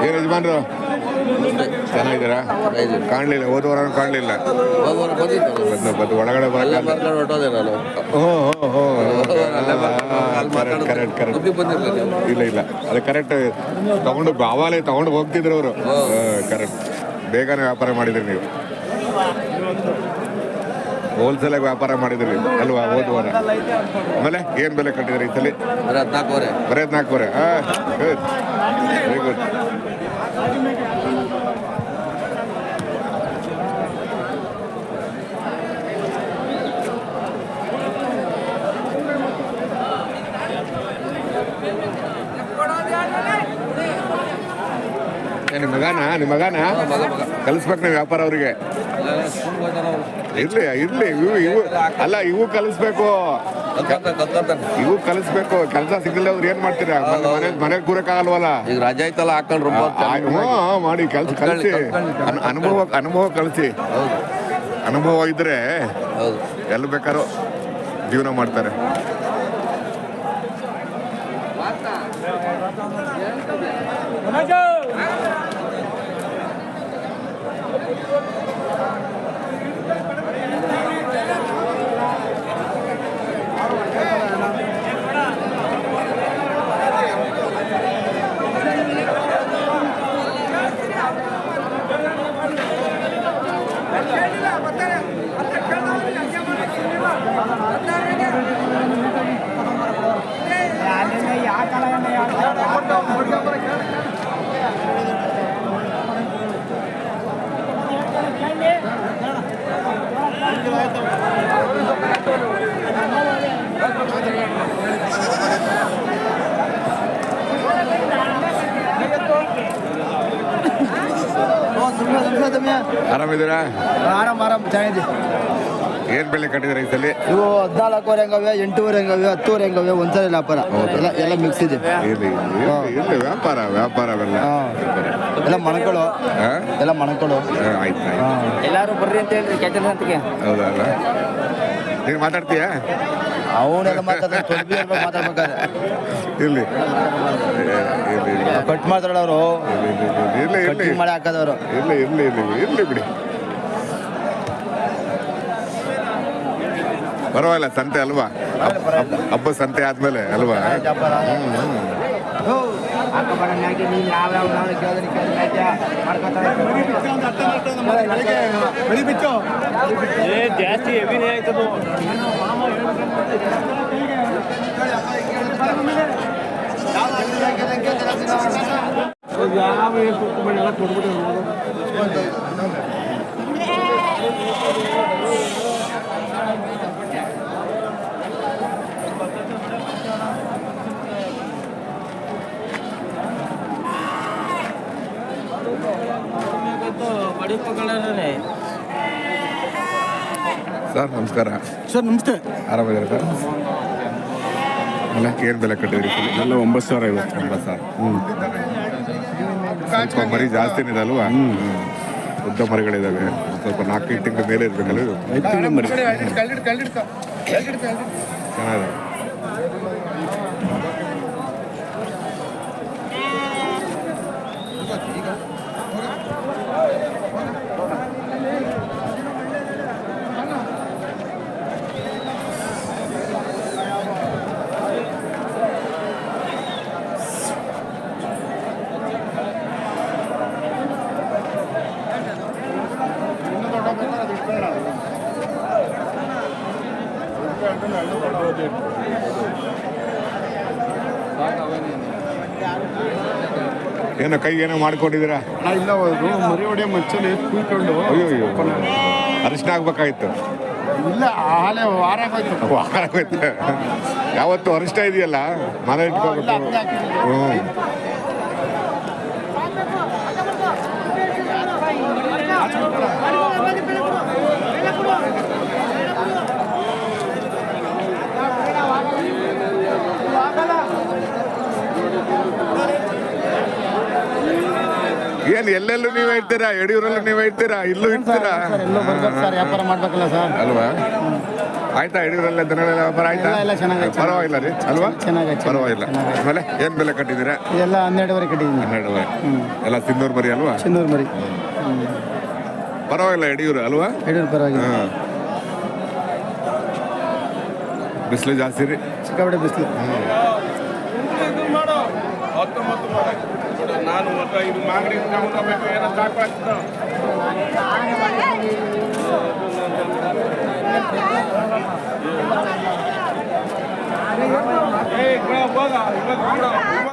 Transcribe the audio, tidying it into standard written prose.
ಏನು ಯಜಮಾನ್ರು ಚೆನ್ನಾಗಿದ್ದೀರಾ? ಕಾಣಲಿಲ್ಲ, ಹೋದವಾರ ಕಾಣಲಿಲ್ಲ. ಬಂದು ಒಳಗಡೆ ಹೊರಟೋದೆ ನಾನು. ಕರೆಕ್ಟ್ ಇಲ್ಲ ಇಲ್ಲ, ಅದು ಕರೆಕ್ಟ್ ತಗೊಂಡು ಬಾವಾಲೆ ತಗೊಂಡು ಹೋಗ್ತಿದ್ರು ಅವರು. ಕರೆಕ್ಟ್, ಬೇಗನೆ ವ್ಯಾಪಾರ ಮಾಡಿದ್ರಿ ನೀವು, ಹೋಲ್ಸೇಲಾಗಿ ವ್ಯಾಪಾರ ಮಾಡಿದ್ರಿ ಅಲ್ವಾ ಹೋದವಾರ. ಆಮೇಲೆ ಏನು ಬೆಲೆ ಕಟ್ಟಿದ್ರಿ ಈ ಸಲ? ಬರೀ 14,000. Good, very good. ನಿಮ್ಮ ಮಗನ ಕಲಿಸ್ಬೇಕು ನೀವು ವ್ಯಾಪಾರ ಅವ್ರಿಗೆ. ಇರ್ಲಿ ಇವು ಅಲ್ಲ, ಇವು ಕಲಿಸ್ಬೇಕು, ಇವು ಕಲಿಸ್ಬೇಕು. ಕೆಲಸ ಸಿಗಲ್ಲ ಅವ್ರು ಏನ್ ಮಾಡ್ತೀರಾ? ಮನೆಗೆ ಕೂರಕ್ಕಾಗಲ್ವಲ್ಲ. ಈಗ ರಜೆ ಐತಲ್ಲ ಹಾಕೊಂಡ್ರು ಮಾಡಿ ಕೆಲಸ ಕಲಿಸಿ, ಅನುಭವ ಕಲಿಸಿ. ಅನುಭವ ಇದ್ರೆ ಎಲ್ಲಿ ಬೇಕಾದ್ರೂ ಜೀವನ ಮಾಡ್ತಾರೆ. ಆರಾಮಿದ್ದೀರಾ? ಆರಾಮ್ ಚೆನ್ನಾಗಿದೆ. ಏನ್ ಬೆಲೆ ಕಟ್ಟಿದ್ರೆ ಈ ಸಲ? ಇವು 14,000 ಹೆಂಗವೆ, 8,000 ಹೆಂಗವೆ, 10,000 ಹೆಂಗವೆ. ಒಂದ್ಸಲ ವ್ಯಾಪಾರ ಎಲ್ಲ ಮಿಕ್ಸ್ ಇದೆ. ವ್ಯಾಪಾರ ಎಲ್ಲ ಮಣಗಳು, ಎಲ್ಲ ಮಣಗಳು. ಆಯ್ತು, ಎಲ್ಲಾರು ಬರ್ರಿ ಅಂತ ಹೇಳ್ರಿ ಕ್ಯಾಚರ್ ಅಂತಿಗೆ. ಹೌದಲ್ಲ, ನೀನು ಮಾತಾಡ್ತೀಯಾ? ಅವನೆಲ್ಲ ಮಾತಾಡ್ಬೇಕಾದ್ರೆ ಇಲ್ಲಿ ಕಟ್ ಮಾತಾಡೋರು, ಮಳೆ ಹಾಕೋದವ್ರು. ಇರ್ಲಿ ಬಿಡಿ, ಪರವಾಗಿಲ್ಲ. ಸಂತೆ ಅಲ್ವಾ, ಹಬ್ಬ ಸಂತೆ ಆದ್ಮೇಲೆ ಅಲ್ವಾ. ಜಾಸ್ತಿ ಹೆವಿನೇ ಆಯ್ತದು. ಸರ್ ನಮಸ್ಕಾರ. ಸರ್ ನಮಸ್ತೆ. ಆರಾಮಿದ್ದೀರಾ ಸರ್? ಅಲ್ಲ, ಏನು ಬೆಲೆ ಕಟ್ಟಿದ್ರಿ? ಎಲ್ಲ 9,050. 9,000. ಸ್ವಲ್ಪ ಮರಿ ಜಾಸ್ತಿನೇ ಇದೆ ಅಲ್ವಾ? ಉದ್ದ ಮರಿಗಳಿದ್ದಾವೆ, ಸ್ವಲ್ಪ 4-5 ತಿಂಗಳ ಮೇಲೆ ಇರ್ಬೇಕಲ್ಲ. 5 ತಿಂಗಳ ಮರಿ ಚೆನ್ನಾಗಿದೆ. ಏನೋ ಕೈ ಏನೋ ಮಾಡ್ಕೊಂಡಿದ್ದೀರಾ? ಇಲ್ಲ, ಮರಿ ಹೊಡೆಯೋ ಮಚ್ಚಲ್ಲಿ ಕೂತ್ಕೊಂಡು ಅಯ್ಯೋ ಅರಿಶಿನ ಆಗ್ಬೇಕಾಯ್ತು. ಇಲ್ಲ, ಆಲೆ ವಾರ ಆಗೋಯ್ತು. ಯಾವತ್ತು ಅರಿಷ್ಟ ಇದೆಯಲ್ಲ, ಮನೆ ಇಟ್ಕೋಬೇಕು. ಏನು ಎಲ್ಲೆಲ್ಲೂ ನೀವು ಹೇಳ್ತೀರಾ? ಯಡಿಯೂರಲ್ಲೂ ನೀವು ಹೇಳ್ತೀರಾ, ಇಲ್ಲೂ ಇರ್ತೀರಾ? ವ್ಯಾಪಾರ ಮಾಡ್ಬೇಕಲ್ಲ ಸರ್ ಅಲ್ವಾ? ಆಯ್ತಾ ಯಡಿಯೂರಲ್ಲ ದನಗಳ ವ್ಯಾಪಾರ ಆಯ್ತಾ ಎಲ್ಲ ಚೆನ್ನಾಗೈತೆ. ಪರವಾಗಿಲ್ಲ ರೀ ಅಲ್ವಾ ಚೆನ್ನಾಗೈತೆ. ಪರವಾಗಿಲ್ಲ ಆಮೇಲೆ ಏನು ಬೆಲೆ ಕಟ್ಟಿದ್ದೀರಾ ಇದೆಲ್ಲ 12ವರೆ ಕಟ್ಟಿದ್ದೀನಿ. 12 ಎಲ್ಲ ಸಿಂಧೂರು ಮರಿ ಅಲ್ವಾ ಚಿನ್ನೂರು ಮರಿ ಪರವಾಗಿಲ್ಲ ಯಡಿಯೂರು ಅಲ್ವಾ ಯಡಿಯೂರು ಪರವಾಗಿಲ್ಲ. ಹಾಂ ಬಿಸಿಲು ಜಾಸ್ತಿ ರೀ ಸಿಕ್ಕಾಪಟ್ಟೆ ಬಿಸಿಲು. ನಾನು